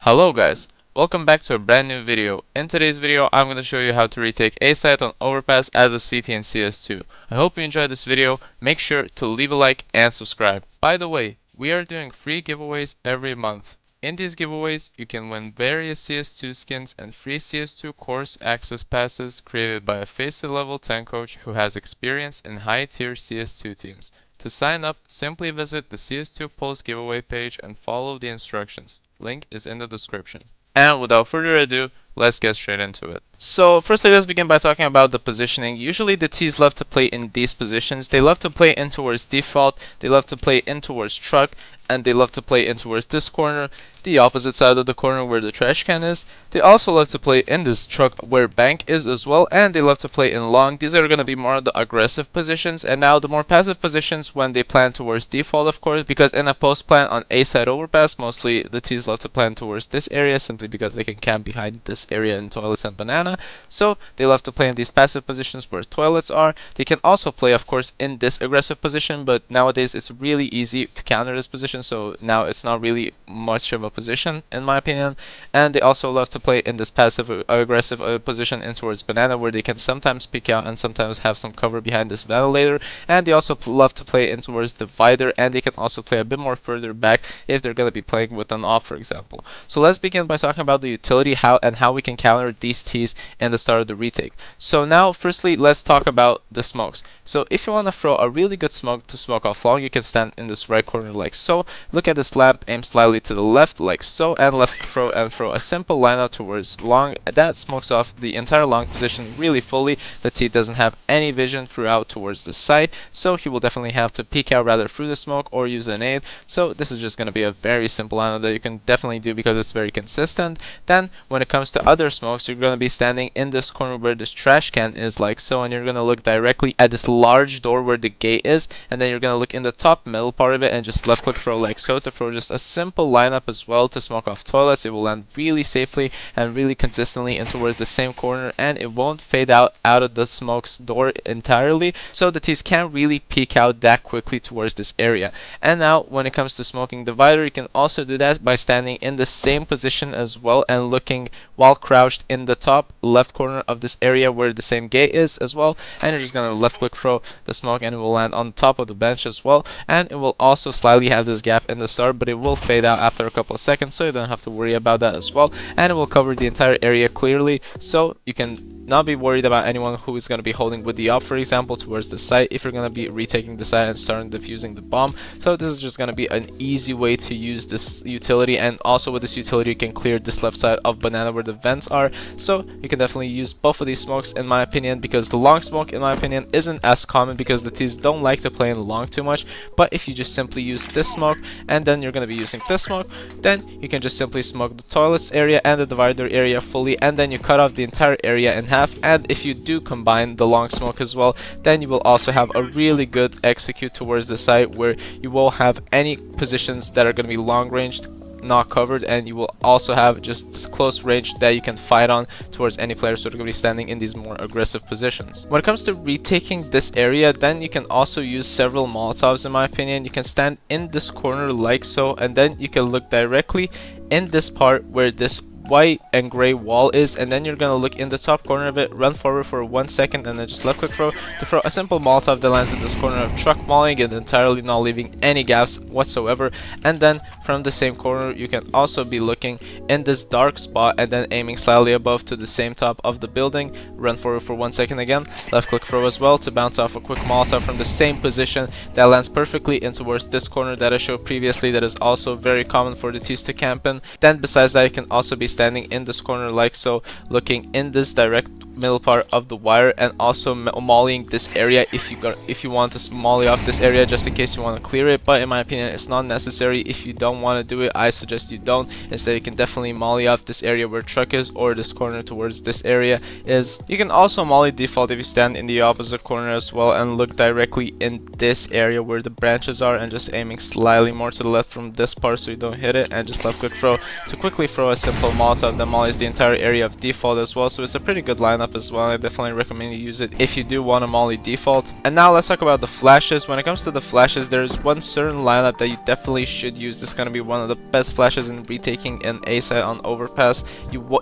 Hello guys, welcome back to a brand new video. In today's video, I'm going to show you how to retake Faceit on Overpass as a CT in CS2. I hope you enjoyed this video. Make sure to leave a like and subscribe. By the way, we are doing free giveaways every month. In these giveaways, you can win various CS2 skins and free CS2 course access passes created by a Faceit level 10 coach who has experience in high tier CS2 teams. To sign up, simply visit the CS2 Pulse giveaway page and follow the instructions. Link is in the description. And without further ado, let's get straight into it. So firstly, let's begin by talking about the positioning. Usually the T's love to play in these positions. They love to play in towards default, they love to play in towards truck, and they love to play in towards this corner, the opposite side of the corner where the trash can is. They also love to play in this truck where bank is as well, and they love to play in long. These are going to be more of the aggressive positions, and now the more passive positions when they plan towards default, of course, because in a post plan on A side overpass, mostly the T's love to plan towards this area simply because they can camp behind this area in toilets and banana. So they love to play in these passive positions where toilets are. They can also play, of course, in this aggressive position, but nowadays it's really easy to counter this position, so now it's not really much of a position in my opinion. And they also love to play in this passive aggressive position in towards banana where they can sometimes peek out and sometimes have some cover behind this ventilator. And they also love to play in towards divider, and they can also play a bit more further back if they're going to be playing with an op, for example. So let's begin by talking about the utility how we can counter these T's in the start of the retake. So now firstly, let's talk about the smokes. So if you want to throw a really good smoke to smoke off long, you can stand in this right corner like so. Look at this lamp, aim slightly to the left like so, and left throw and throw a simple line out towards long. That smokes off the entire long position really fully. The T doesn't have any vision throughout towards the side, so he will definitely have to peek out rather through the smoke or use a nade. So this is just going to be a very simple line that you can definitely do because it's very consistent. Then when it comes to other smokes, you're going to be standing in this corner where this trash can is like so, and you're going to look directly at this large door where the gate is, and then you're going to look in the top middle part of it and just left click throw like so to throw just a simple lineup as well to smoke off toilets. It will land really safely and really consistently in towards the same corner, and it won't fade out of the smoke's door entirely, so the T's can't really peek out that quickly towards this area. And now when it comes to smoking divider, you can also do that by standing in the same position as well and looking while crouched in the top left corner of this area where the same gate is as well, and you're just going to left click throw the smoke and it will land on top of the bench as well. And it will also slightly have this gap in the start, but it will fade out after a couple of seconds, so you don't have to worry about that as well. And it will cover the entire area clearly, so you can not be worried about anyone who is going to be holding with the op, for example, towards the site if you're going to be retaking the site and starting defusing the bomb. So this is just going to be an easy way to use this utility, and also with this utility you can clear this left side of banana where the vents are. So you can definitely use both of these smokes in my opinion, because the long smoke in my opinion isn't as common because the T's don't like to play in long too much. But if you just simply use this smoke and then you're going to be using this smoke, then you can just simply smoke the toilets area and the divider area fully, and then you cut off the entire area in half. And if you do combine the long smoke as well, then you will also have a really good execute towards the site where you won't have any positions that are going to be long ranged not covered, and you will also have just this close range that you can fight on towards any players who are going to be standing in these more aggressive positions. When it comes to retaking this area, then you can also use several Molotovs in my opinion. You can stand in this corner like so, and then you can look directly in this part where this white and gray wall is, and then you're gonna look in the top corner of it, run forward for 1 second, and then just left click throw to throw a simple Molotov that lands in this corner of truck, mauling it entirely, not leaving any gaps whatsoever. And then from the same corner you can also be looking in this dark spot and then aiming slightly above to the same top of the building, run forward for 1 second again, left click throw as well to bounce off a quick Molotov from the same position that lands perfectly in towards this corner that I showed previously, that is also very common for the T's to camp in. Then besides that, you can also be standing in this corner like so, looking in this direct middle part of the wire, and also mollying this area if you want to molly off this area just in case you want to clear it. But in my opinion it's not necessary. If you don't want to do it, I suggest you don't. Instead you can definitely molly off this area where truck is, or this corner towards this area is. You can also molly default if you stand in the opposite corner as well and look directly in this area where the branches are, and just aiming slightly more to the left from this part so you don't hit it, and just left click throw to quickly throw a simple Molotov that mollies the entire area of default as well. So it's a pretty good lineup lineup as well. I definitely recommend you use it if you do want a molly default. And now let's talk about the flashes. When it comes to the flashes, there's one certain lineup that you definitely should use. This is going to be one of the best flashes in retaking an A site on Overpass.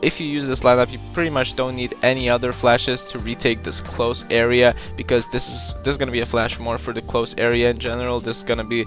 If you use this lineup, you pretty much don't need any other flashes to retake this close area, because this is going to be a flash more for the close area in general. This is going to be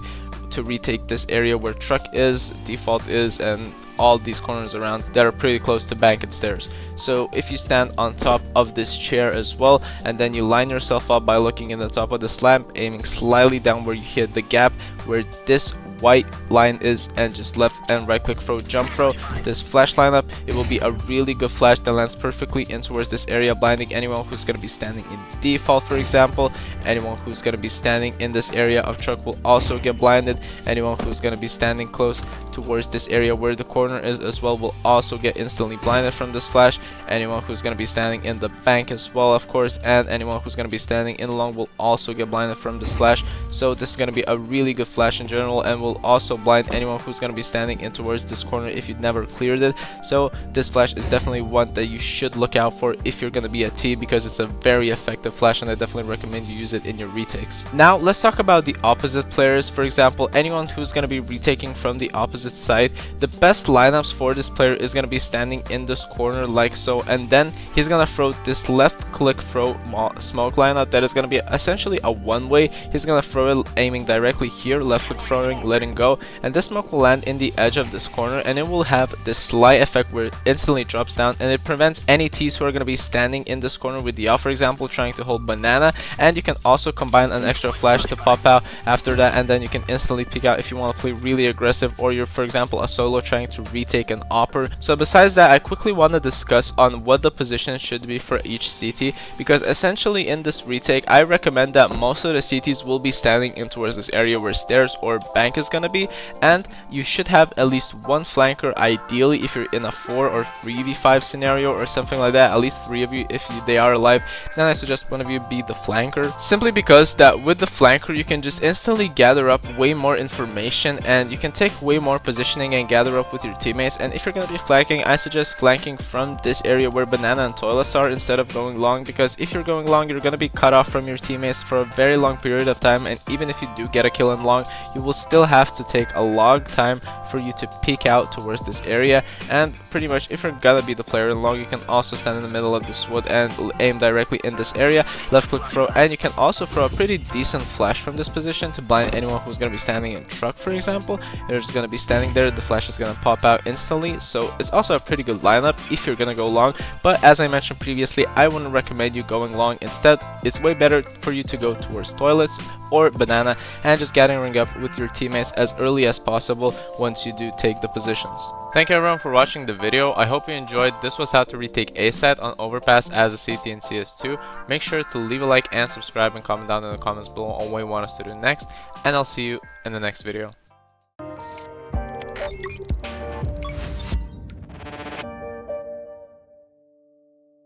to retake this area where truck is, default is, and all these corners around that are pretty close to bank and stairs. So if you stand on top of this chair as well, and then you line yourself up by looking in the top of this lamp, aiming slightly down where you hit the gap where this white line is, and just left and right click throw, jump throw this flash lineup, it will be a really good flash that lands perfectly in towards this area, blinding anyone who's going to be standing in default. For example, anyone who's going to be standing in this area of truck will also get blinded. Anyone who's going to be standing close towards this area where the corner is as well will also get instantly blinded from this flash. Anyone who's going to be standing in the bank as well, of course, and anyone who's going to be standing in long will also get blinded from this flash. So this is going to be a really good flash in general, and will also blind anyone who's going to be standing in towards this corner if you've never cleared it. So this flash is definitely one that you should look out for if you're going to be a T, because it's a very effective flash, and I definitely recommend you use it in your retakes. Now let's talk about the opposite players. For example, anyone who's going to be retaking from the opposite side, the best lineups for this player is going to be standing in this corner like so, and then he's going to throw this left click throw smoke lineup that is going to be essentially a one-way. He's going to throw it aiming directly here, left click throwing, letting go, and this smoke will land in the edge of this corner, and it will have this slight effect where it instantly drops down, and it prevents any T's who are going to be standing in this corner with the off, for example, trying to hold banana. And you can also combine an extra flash to pop out after that, and then you can instantly peek out if you want to play really aggressive, or you're, for example, a solo trying to retake an opper. So besides that, I quickly want to discuss on what the position should be for each CT, because essentially in this retake I recommend that most of the CTs will be standing in towards this area where stairs or bank is going to be, and you should have at least one flanker. Ideally, if you're in a 4 or 3v5 scenario or something like that, at least 3 of you if they are alive, then I suggest one of you be the flanker, simply because that with the flanker you can just instantly gather up way more information, and you can take way more positioning and gather up with your teammates. And if you're going to be flanking, I suggest flanking from this area where banana and toilets are instead of going long, because if you're going long you're going to be cut off from your teammates for a very long period of time, and even if you do get a kill in long, you will still have to take a long time for you to peek out towards this area. And pretty much if you're gonna be the player in long, you can also stand in the middle of this wood and aim directly in this area, left click throw, and you can also throw a pretty decent flash from this position to blind anyone who's gonna be standing in truck. For example, they're just gonna be standing there, the flash is gonna pop out instantly. So it's also a pretty good lineup if you're gonna go long, but as I mentioned previously, I wouldn't recommend you going long. Instead, it's way better for you to go towards toilets or banana and just gathering up with your teammates as early as possible once you do take the positions. Thank you everyone for watching the video. I hope you enjoyed. This was how to retake a site on Overpass as a CT in CS2. Make sure to leave a like and subscribe, and comment down in the comments below on what you want us to do next, and I'll see you in the next video.